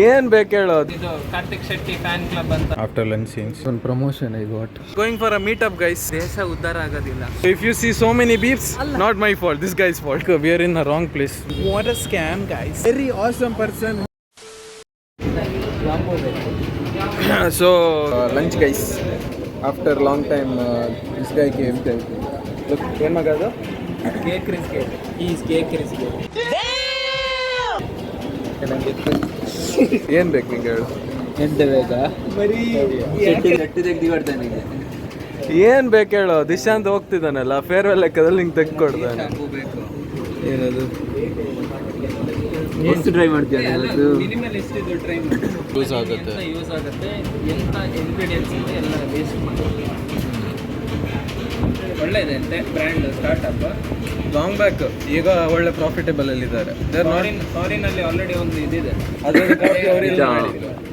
ಏನ್ ಬೇಕು ಹೇಳೋದು. ಇದು ಕಾರ್ತಿಕ್ ಶೆಟ್ಟಿ ಫ್ಯಾನ್ ಕ್ಲಬ್ ಅಂತ. ಆಫ್ಟರ್ ಲಂಚ್ ಸೀನ್ಸ್ ಒಂದು promotion I got going for a meet up guys. ದೇಶ ಉದ್ಧಾರ ಆಗೋದಿಲ್ಲ. If you see so many beeps, not my fault, this guy's fault. We are in a wrong place. What a scam, guys. Very awesome person. So lunch guys. After long time this guy came to look ಏನು ಮಗ ಅದು cake Chris cake. Is cake Chris cake. ಏನು ಬೇಕು ನಿಂಗೆ ಹೇಳು. ಎಂತ ಬೇಕಾ? ಬರೀ ಶೆಟ್ಟಿ ತೆಗ್ದು ಕೊಡ್ತಾನೆ. ಏನು ಬೇಕು ಹೇಳು. ದಿಶಾಂತ್ ಹೋಗ್ತಿದ್ದಾನಲ್ಲ ಫೇರ್ವೆಲ್ ಲೆಕ್ಕದಲ್ಲಿ ನಿಂಗೆ ತೆಗ್ದು ಕೊಡ್ತಾನೆ. ಏನದು ಎಷ್ಟು ಟ್ರೈ ಮಾಡ್ತೀಯ? ಮಿನಿಮಲ್ ಎಷ್ಟಿದ್ದು ಟ್ರೈ ಮಾಡಿ. ಯೂಸ್ ಆಗುತ್ತೆ ಎಂಥ ಇಂಗ್ರೀಡಿಯೆಂಟ್ಸ್ ಇದೆ ಎಲ್ಲ ವೇಸ್ಟ್ ಮಾಡಿ. ಒಳ್ಳೆಯದೆ ಅಂತೆ ಬ್ರ್ಯಾಂಡ್ ಸ್ಟಾರ್ಟಪ್. ಲಾಂಗ್ ಬ್ಯಾಕ್ ಈಗ ಒಳ್ಳೆ ಪ್ರಾಫಿಟೇಬಲ್ ಅಲ್ಲಿ ಇದ್ದಾರೆ. ಫಾರಿನಲ್ಲಿ ಆಲ್ರೆಡಿ ಒಂದು ಇದಿದೆ.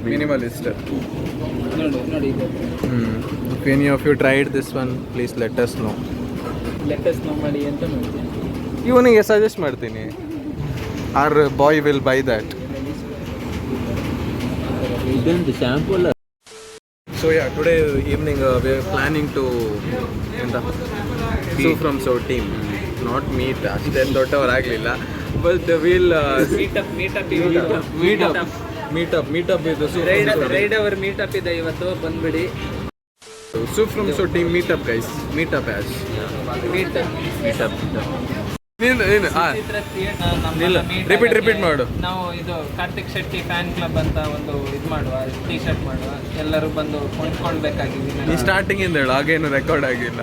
ಮಿನಿಮಲಿಸ್ಟ್. ನೋಡಿ ಇದು. If any of you tried this one, please let us know. ಮಾಡಿ ಅಂತ ಮಾಡ್ತೀನಿ. ಇವನಿಗೆ ಸಜೆಸ್ಟ್ ಮಾಡ್ತೀನಿ. Our boy will buy that. ಇದೊಂದು ಶಾಂಪೂ ಅಲ್ಲ. So yeah, today evening we are planning to Sue from so team. Not meet ಅಷ್ಟೇನು ದೊಡ್ಡವರಾಗಲಿಲ್ಲ. But we'll meet up with Sue. Ride ಅವರ್ ಮೀಟ್ ಅಪ್ ಇದೆ ಇವತ್ತು, ಬಂದ್ಬಿಡಿ. Sue from so team meet up guys. Meet up as. Meet up. Repeat ಮಾಡು. ನಾವು ಇದು Karthik Shetty fan club ಅಂತ ಒಂದು ಇದು ಮಾಡುವ, ಟೀ ಶರ್ಟ್ ಮಾಡುವ. ಎಲ್ಲರೂ ಬಂದು ಕೊಂಡ್ಕೊಳ್ಬೇಕಾಗಿದೆ. ನೀ ಸ್ಟಾರ್ಟಿಂಗ್ ಇಂದ ಹೇಳು, ಹಾಗೇನು ರೆಕಾರ್ಡ್ ಆಗಿಲ್ಲ.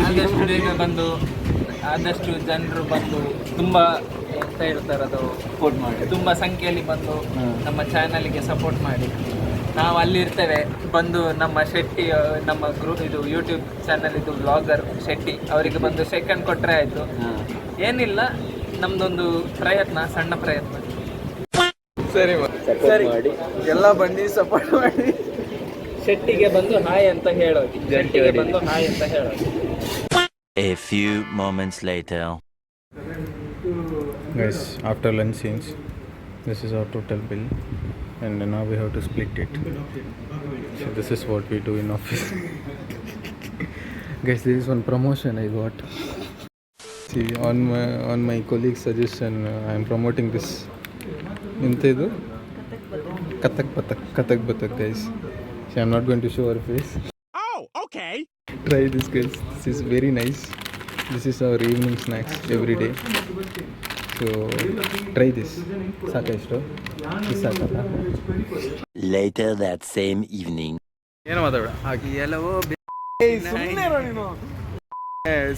ಆದಷ್ಟು ಬೇಗ ಬಂದು, ಆದಷ್ಟು ಜನರು ಬಂದು ತುಂಬ ಅಂತ ಹೇಳ್ತಾರೆ ಅದು ಸಪೋರ್ಟ್ ಮಾಡಿ, ತುಂಬ ಸಂಖ್ಯೆಯಲ್ಲಿ ಬಂದು ನಮ್ಮ ಚಾನಲ್ಗೆ ಸಪೋರ್ಟ್ ಮಾಡಿ. ನಾವು ಅಲ್ಲಿರ್ತೇವೆ. ಬಂದು ನಮ್ಮ ಶೆಟ್ಟಿ, ನಮ್ಮ ಗ್ರೂಪ್ ಇದು ಯೂಟ್ಯೂಬ್ ಚಾನಲ್ ಇದು ವ್ಲಾಗರ್ ಶೆಟ್ಟಿ ಅವರಿಗೆ ಬಂದು ಸೆಕೆಂಡ್ ಕೊಟ್ಟರೆ ಆಯಿತು. ಏನಿಲ್ಲ, ನಮ್ದೊಂದು ಪ್ರಯತ್ನ, ಸಣ್ಣ ಪ್ರಯತ್ನ. ಸರಿ ಮಾಡಿ ಎಲ್ಲ ಬನ್ನಿ, ಸಪೋರ್ಟ್ ಮಾಡಿ. ಶೆಟ್ಟಿಗೆ ಬಂದು ಹಾಯ್ ಅಂತ ಹೇಳೋದು. ಶೆಟ್ಟಿಗೆ ಬಂದು ಹಾಯ್ ಅಂತ ಹೇಳೋದು. A few moments later. Guys, after lunch scenes, this is our total bill, and now we have to split it. So this is what we do in office. Guys, this is one promotion I got. See, on my colleague's suggestion, I am promoting this. Intedu Kathak Batak guys. See, I'm not going to show our face. Oh, okay. Try this guys. This is very nice. This is our evening snacks every day. So try this. Saka isto. This sakala. Later that same evening. ಏನು ಮಾತಾಡ ಹಾಗೆ ಎಲ್ಲವೋ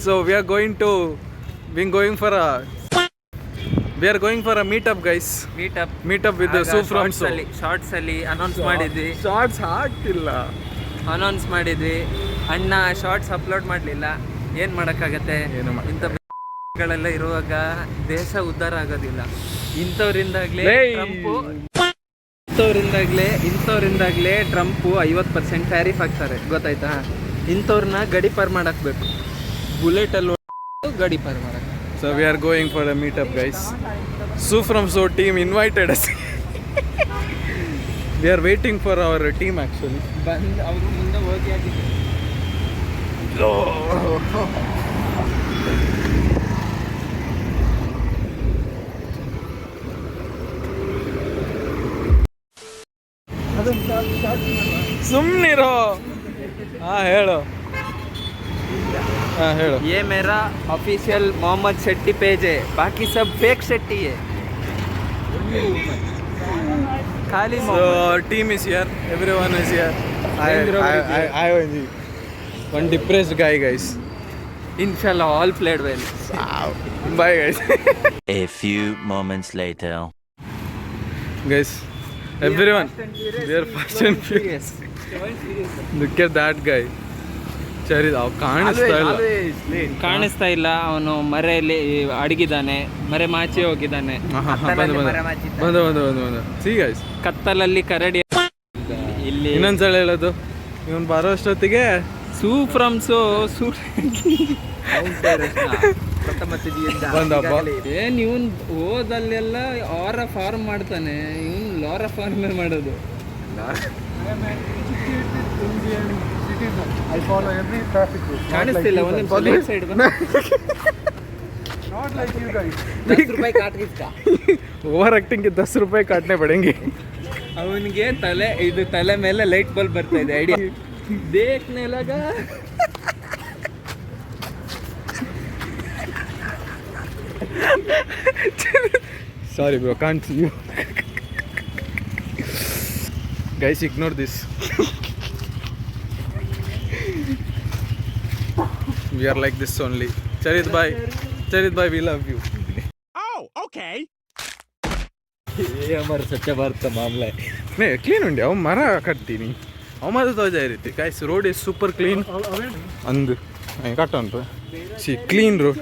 So we are going for a meet up guys. Meet up with the Sue from so. Shorts ಅಲ್ಲಿ announce ಮಾಡಿದ್ವಿ. Shorts ಹಾಕಿಲ್ಲ, announce ಮಾಡಿದ್ವಿ. ಅಣ್ಣ shorts upload ಮಾಡಲಿಲ್ಲ. ಏನು ಮಾಡೋಕ್ಕಾಗತ್ತೆ? ಇಂಥ ಗಳೆಲ್ಲ ಇರುವಾಗ ದೇಶ ಉದ್ಧಾರ ಆಗೋದಿಲ್ಲ. ಇಂಥವ್ರಿಂದಾಗ್ಲೇ ಟ್ರಂಪು 50% ಟ್ಯಾರಿಫ್ ಹಾಕ್ತಾರೆ, ಗೊತ್ತಾಯ್ತಾ? ಇಂಥವ್ರನ್ನ ಗಡಿ ಪಾರ್ ಮಾಡಾಕ್ಬೇಕು. ಬುಲೆಟಲ್ಲಿ ಗಡಿ ಪಾರ್ ಮಾಡಕ್ಕೆ. So we are going for a meet up guys. Sue from so team invited us. We are waiting for our team actually. ಬಂದು ಅವ್ರ ಮುಂದೆ ಹೋಗಿ ಆಗಿದೆ. ಸುಮ್ಮನಿರೋ. ಹೇಳು. ಹೇಳು. ये मेरा ऑफिशियल मोहम्मद शेट्टी पेज है, बाकी सब फेक शेट्टी है. खाली So our team is here. Everyone is here. I one depressed guy guys. Inshallah all played well. Bye guys. A few moments later. Guys, everyone, we are fast and furious. Look at that guy. ಸರಿ, ಕಾಣಿಸ್ತಾ ಇಲ್ಲ. ಅವನು ಮರೆಯಲ್ಲಿ ಅಡಗಿದ್ದಾನೆ, ಮರೆ ಮಾಚಿ ಹೋಗಿದ್ದಾನೆ. ಬಂದು C guys, ಕತ್ತಲಲ್ಲಿ ಕರಡಿ. ಇಲ್ಲಿ ಇನ್ನೊಂದ್ಸಲ ಹೇಳೋದು, ಇವನು ಬರೋ ಅಷ್ಟೊತ್ತಿಗೆ ಸೂ ಫ್ರಮ್ ಸೋ ಬಂದಪ್ಪ. ಏನ್ ಇವನ್ ಓದಲ್ಲೆಲ್ಲ ಆರ ಫಾರ್ಮ್ ಮಾಡ್ತಾನೆ, ಇವನ್ ಲಾರ ಫಾರ್ಮ್ ಮಾಡೋದು. I follow every traffic rule. ಕಾಣಿಸ್ತಿಲ್ಲ ಒಂದೊಂದು side Not like you guys. 10 ರೂಪಾಯಿ ಕಾಟ್ಗಿಸ್ತಾ ಓವರ್ ಆಕ್ಟಿಂಗ್ 10 ರೂಪಾಯಿ ಕಾಟ್ನೆ ಪಡೆಂಗೆ. ಅವನಿಗೆ ತಲೆ ಮೇಲೆ ಲೈಟ್ ಬಲ್ಬ್ ಬರ್ತಾ ಇದೆ. Idea ದೇಖ್ನೆ ಲಗಾ. Sorry bro, can't see you. Guys, ignore this. We are like this only. Charit bhai, we love you. Oh, okay. ये हमारा सच्चा भारत का मामला है. नहीं क्लीन उंडे अव मर कट्टीनी अव मत तो जाय रीति. Guys, road is super clean. अंद कट उंटु. See, clean road.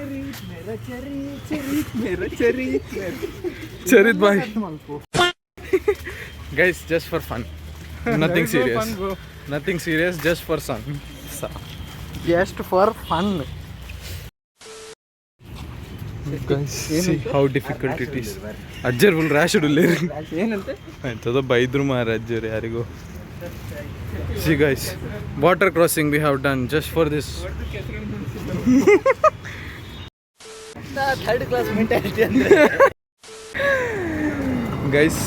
मेरा चरित. Charit bhai. Guys, just for fun. Nothing serious. Nothing serious, just for fun. Just for fun. Guys, see how difficult it is. Ajjar full rash udulleri. ಏನಂತೆ ಅಂತದ ಬೈದ್ರು ಮಾರ ಅಜ್ಜರು ಯಾರಿಗೂ. See guys, water crossing we have done just for this. Third class mentality ಅಂದ್ರೆ. Guys,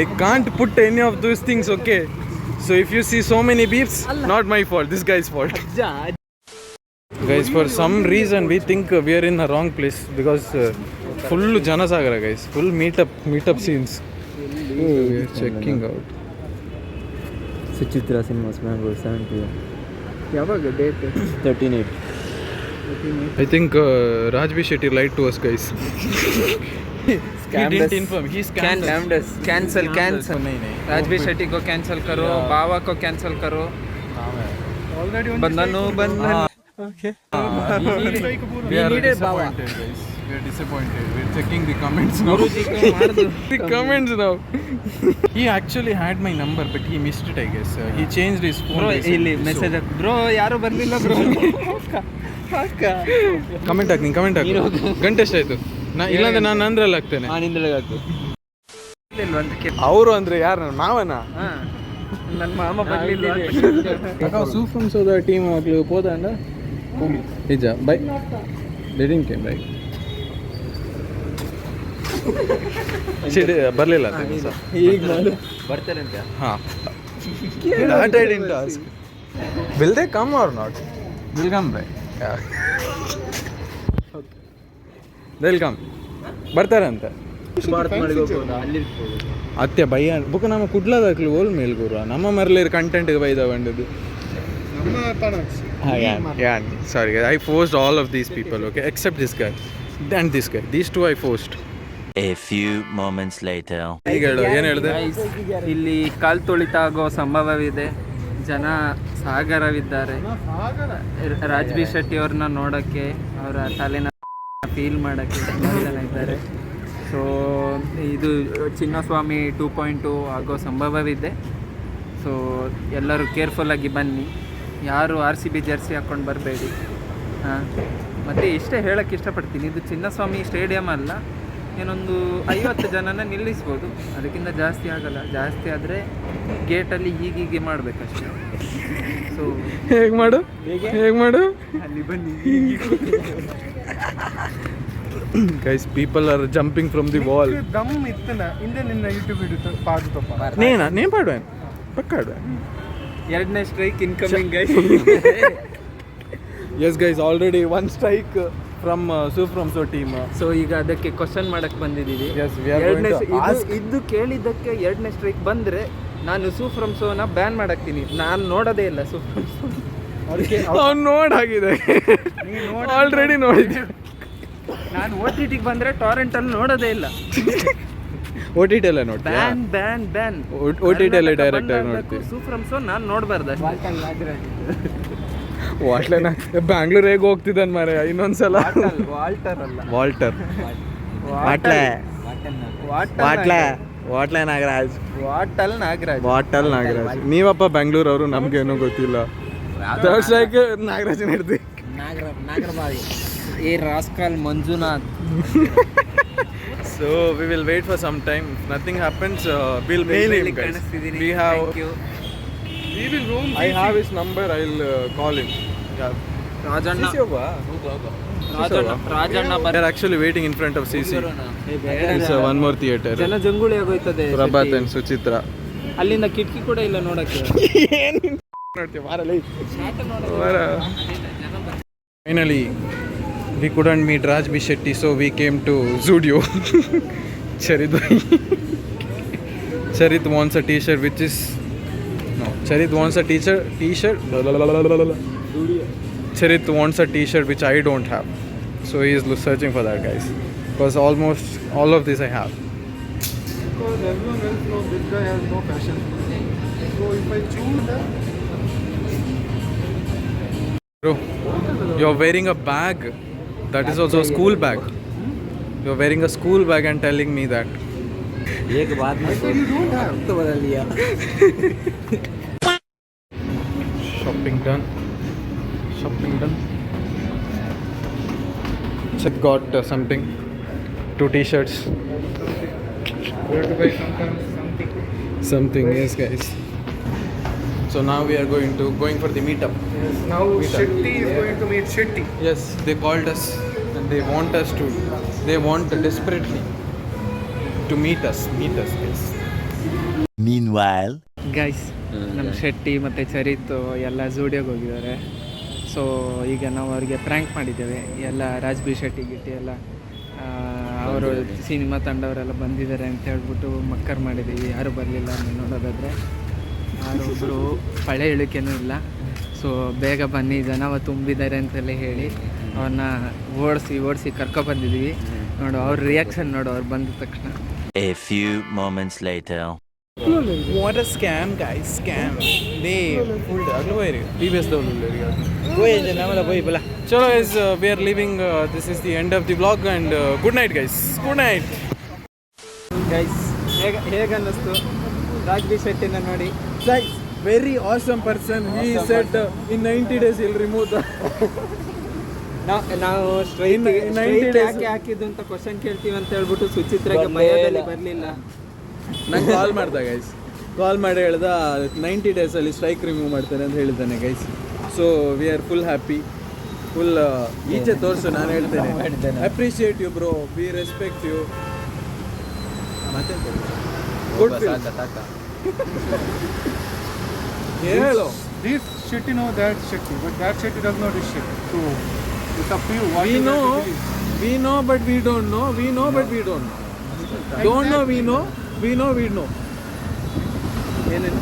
I can't put any of those things, okay? So if you see so many beeps, not my fault, this guy's fault. Guys, for some reason we think we are in a wrong place because full Janasagara guys, full meetup scenes. Oh, we are checking out. Suchitra cinemas Mangalore 70. ಯಾವಾಗ date? 13/8. I think Rajvi Shetty lied to us guys. He didn't inform. He's scammed us. Cancel. Rajvi Shetty को cancel करो, बावा को cancel करो. Already बंधन. Okay. We needed disappointed guys. We are disappointed. We are checking the comments now. The comments now. He actually had my number but he missed it I guess. He changed his phone. Bro recently, ಇಲ್ಲಿ so- message bro ಯಾರು ಬರ್ಲಿಲ್ಲ bro. Comment ಹಾಕಿ ಗಂಟೆ ಎಷ್ಟಾಯ್ತು? ಇಲ್ಲಾಂದ್ರೆ ನಾನು ಅಂದ್ರಲ್ಲಿ ಹಾಕ್ತೇನೆ. ಅವರು ಅಂದ್ರೆ ಯಾರು? ನಾವನ ನನ್ನ ಮಾಮ ಬರ್ಲಿಲ್ಲ. ಸೂಫ್ರಮ್ ಸೋದ ಟೀಮ್ ಮಕ್ಕಳು ಹೋದಂಡ ನಿಜ ಬೈ ಡೆಡಿಂಗ್ ಕೇಮ್ ಬೈ ಬರಲಿಲ್ಲ ಈಗ ಬರ್ತಾರೆ ಅಂತ. ಹಾಂ will they come or not? Will come by will come ಬರ್ತಾರಂತ. ಅತ್ತೆ ಬಯ್ಯ ಬುಕ್ ನಮ್ಮ ಕುಡ್ಲದಾಕ್ಲು ಓಲ್ ಮೇಲ್ಗೂರ ನಮ್ಮ ಮರಲೇರು ಕಂಟೆಂಟ್ಗೆ ಬೈದ ಬಂದದ್ದು. Sorry guys, I forced all of these people, okay, except this guy and this guy. These two I forced. A few moments later. ಈಗ ಹೇಳು, ಏನು ಹೇಳಿದೆ? ಇಲ್ಲಿ ಕಾಲ್ ತುಳಿತ ಆಗೋ ಸಂಭವವಿದೆ. ಜನ ಸಾಗರವಿದ್ದಾರೆ ರಾಜ್ಬಿ ಶೆಟ್ಟಿ ಅವ್ರನ್ನ ನೋಡೋಕ್ಕೆ, ಅವರ ತಲೆನ ಫೀಲ್ ಮಾಡೋಕ್ಕೆ ತುಂಬ ಜನ ಇದ್ದಾರೆ. ಸೊ ಇದು ಚಿನ್ನಸ್ವಾಮಿ 2.2 ಆಗೋ ಸಂಭವವಿದೆ. ಸೊ ಎಲ್ಲರೂ ಕೇರ್ಫುಲ್ಲಾಗಿ ಬನ್ನಿ, ಯಾರು RCB ಜರ್ಸಿ ಹಾಕ್ಕೊಂಡು ಬರಬೇಡಿ. ಹಾಂ, ಮತ್ತು ಇಷ್ಟೇ ಹೇಳೋಕ್ಕೆ ಇಷ್ಟಪಡ್ತೀನಿ, ಇದು ಚಿನ್ನಸ್ವಾಮಿ ಸ್ಟೇಡಿಯಂ ಅಲ್ಲ, ಏನೊಂದು 50 ಜನನ ನಿಲ್ಲಿಸ್ಬೋದು, ಅದಕ್ಕಿಂತ ಜಾಸ್ತಿ ಆಗಲ್ಲ. ಜಾಸ್ತಿ ಆದರೆ ಗೇಟಲ್ಲಿ ಹೀಗೆ ಮಾಡಬೇಕಷ್ಟೇ. ಸೊ ಹೇಗೆ ಮಾಡು ಅಲ್ಲಿ ಬನ್ನಿ. Guys, people are jumping from the wall. ದಮ್ ಇತ್ತನ ಹಿಂದೆ ನಿನ್ನ ಯೂಟ್ಯೂಬ್ ಹಿಡಿತು ಪಾಡು ತಪ್ಪ ನೇನು ಪಾಡುವೇನು ಪಕ್ಕಾಡುವೆ. ಎರಡನೇ strike incoming guys. Yes guys, already one strike from Sufram So team. So ಈಗ ಅದಕ್ಕೆ ಕ್ವಶನ್ ಮಾಡಕ್ಕೆ ಬಂದಿದ್ದೀವಿ. Yes, we are going to ask. ಇದು ಕೇಳಿದ್ದಕ್ಕೆ ಎರಡನೇ ಸ್ಟ್ರೈಕ್ ಬಂದರೆ ನಾನು ಸೂಫ್ರಮ್ ಸೋನ ಬ್ಯಾನ್ ಮಾಡಾಕ್ತೀನಿ. ನಾನು ನೋಡೋದೇ ಇಲ್ಲ ಸೂಫ್ರಮ್ ಸೋ. ಅವ್ನು ನೋಡಾಗಿದೆ, ಆಲ್ರೆಡಿ ನೋಡಿದ್ದೆ. ನಾನು OTTಗೆ ಬಂದರೆ ಟಾರೆಂಟಲ್ಲಿ ನೋಡೋದೇ ಇಲ್ಲ. OTT ಎಲ್ಲ ನೋಡಿ, ಬ್ಯಾನ್ OTT ಎಲ್ಲ ಡೈರೆಕ್ಟ್ ಆಗಿ ನೋಡ್ತೀವಿ. ಸೂಫ್ರಮ್ ಸೋ ನಾನು ನೋಡಬಾರ್ದು. ವಾಟ್ಲನ ಬ್ಯಾಂಗ್ಳೂರ್ ಹೇಗೆ ಹೋಗ್ತಿದ್ದಾನೆ ಮಾರೆ ಇನ್ನೊಂದ್ಸಲ. ವಾಲ್ಟರ್ ನಾಗರಾಜ್. ನೀವಪ್ಪ ಬೆಂಗಳೂರು ಅವರು, ನಮ್ಗೇನೂ ಗೊತ್ತಿಲ್ಲ. ಥರ್ಡ್ ಸ್ಟ್ರೈಕ್ ನಾಗರಾಜ್ ಹಿಡ್ದು ಏ rascal Manjunath. So we will wait for some time. If nothing happens, we'll mail him, guys. We have. We will roam. I have his number. I'll call him. Yeah. Rajanna We are actually waiting in front of CC. It's one more theater. ಜನ ಜಂಗುಳಿ ಆಗೋಯ್ತದೆ. Prabhat and Suchitra. ಅಲ್ಲಿಂದ ಕಿಟಕಿ ಕೂಡ ಇಲ್ಲ ನೋಡಕ್ಕೆ. Finally, we couldn't meet Raj B. Shetty, so we came to Zudio. Charit wants a t-shirt which is... No, Charit wants a t-shirt. Charit wants a t-shirt which I don't have. So he is searching for that, guys. Because almost all of this I have. Because everyone else knows this guy has no passion. So if I choose that. Bro, you're wearing a bag. That is also a school bag. You're wearing a school bag and telling me that. एक बात मैं You don't have. तो बदल लिया. Shopping done. Chit got something. 2 t-shirts. You have to buy something. Yes, guys. So now we are going for the meetup. Yes, now Shetty is going to meet Shetty. Yes, they called us and they want desperately to meet us, guys. Meanwhile, guys ನಮ್ಮ ಶೆಟ್ಟಿ ಮತ್ತು ಚರಿತ್ ಎಲ್ಲ ಝೂಡಿಯೋಗೆ ಹೋಗಿದ್ದಾರೆ. So ಈಗ ನಾವು ಅವ್ರಿಗೆ prank ಮಾಡಿದ್ದೇವೆ. ಎಲ್ಲ Raj B Shetty ಗಿಟ್ಟಿ ಎಲ್ಲ ಅವರು ಸಿನಿಮಾ ತಂಡವರೆಲ್ಲ ಬಂದಿದ್ದಾರೆ ಅಂತ ಹೇಳ್ಬಿಟ್ಟು ಮಕ್ಕರ್ ಮಾಡಿದ್ದೀವಿ. ಯಾರೂ ಬರಲಿಲ್ಲ ನೋಡೋದಾದರೆ. ಯಾರೊಬ್ಬರು ಪಳೆ ಇಳಿಕೆನೂ ಇಲ್ಲ. ಸೊ ಬೇಗ ಬನ್ನಿ, ಜನವ ತುಂಬಿದ್ದಾರೆ ಅಂತಲೇ ಹೇಳಿ ಅವ್ರನ್ನ ಓಡಿಸಿ ಕರ್ಕೊಬಂದಿದ್ದೀವಿ. ನೋಡು ಅವ್ರ ರಿಯಾಕ್ಷನ್ ನೋಡು ಅವ್ರು ಬಂದ ತಕ್ಷಣ. a few moments later. What a scam, guys! Scam. They pulled TVS Chalo guys, we are leaving. This is the end of the vlog and good night, guys. Good night. Guys ಹೇಗೆ ಅನ್ನಿಸ್ತು Raj B ಶೆಟ್ಟಿನ ನೋಡಿ? Very awesome person. He said in 90 days he'll remove the. ನಾವು straight 90 days ಯಾಕೆ ಹಾಕಿದ್ದು ಅಂತ question ಕೇಳ್ತೀವಿ ಅಂತ ಹೇಳ್ಬಿಟ್ಟು ಸುಚಿತ್ರಾಗೆ ಭಯದಲ್ಲಿ ಬರಲಿಲ್ಲ. ನಂಗೆ ಕಾಲ್ ಮಾಡ್ದ ಗೈಸ್, ಕಾಲ್ ಮಾಡಿ ಹೇಳ್ದ 90 ಡೇಸಲ್ಲಿ ಸ್ಟ್ರೈಕ್ ರಿಮೂವ್ ಮಾಡ್ತಾನೆ ಅಂತ ಹೇಳಿದ್ದಾನೆ guys. So we are full happy, full ಈಚೆ ತೋರಿಸು. ನಾನು ಹೇಳ್ತೇನೆ appreciate you bro, we respect you. ಮತ್ತೆ ಗುಡ್ ಹೇಳು. This Shetty know that Shetty, but that Shetty does not this shit. So it's up to you. What We you know, want to believe. we know, but we don't know. We know, but we don't know. Don't know, we know. We know, we know. ಏನೇನು